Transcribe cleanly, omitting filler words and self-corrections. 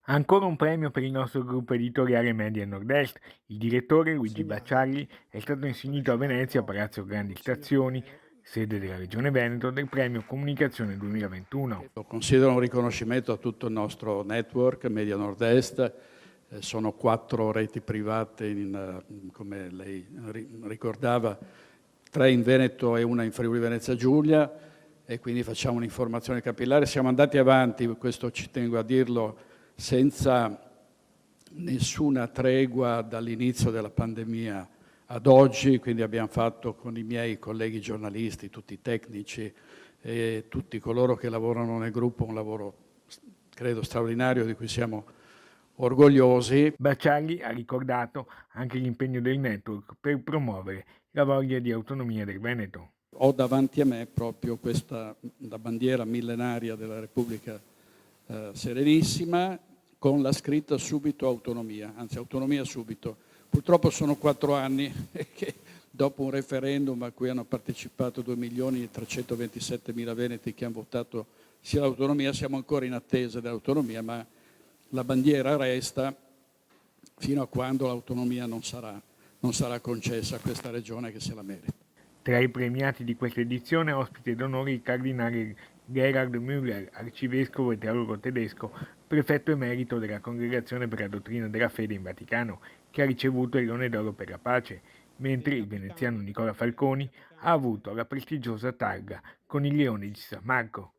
Ancora un premio per il nostro gruppo editoriale Media Nord-Est. Il direttore Luigi Segnalo Baccialli è stato insignito a partecipato Venezia, Palazzo Grandi consiglio Stazioni, europeo sede della Regione Veneto, del premio Comunicazione 2021. Lo considero un riconoscimento a tutto il nostro network Media Nord-Est. Sono 4 reti private, come lei ricordava, 3 in Veneto e una in Friuli Venezia Giulia, e quindi facciamo un'informazione capillare. Siamo andati avanti, questo ci tengo a dirlo, senza nessuna tregua dall'inizio della pandemia ad oggi, quindi abbiamo fatto con i miei colleghi giornalisti, tutti i tecnici e tutti coloro che lavorano nel gruppo un lavoro, credo, straordinario, di cui siamo orgogliosi. Baccialli ha ricordato anche l'impegno del network per promuovere la voglia di autonomia del Veneto. Ho davanti a me proprio questa, la bandiera millenaria della Repubblica Serenissima, con la scritta subito autonomia, anzi autonomia subito. Purtroppo sono 4 anni che dopo un referendum a cui hanno partecipato 2.327.000 veneti che hanno votato sia l'autonomia, siamo ancora in attesa dell'autonomia, ma la bandiera resta fino a quando l'autonomia non sarà concessa a questa regione che se la merita. Tra i premiati di questa edizione ospite d'onore il cardinale Gerhard Müller, arcivescovo e teologo tedesco, prefetto emerito della Congregazione per la dottrina della fede in Vaticano, che ha ricevuto il Leone d'Oro per la pace, mentre il veneziano Nicola Falconi ha avuto la prestigiosa targa con il Leone di San Marco.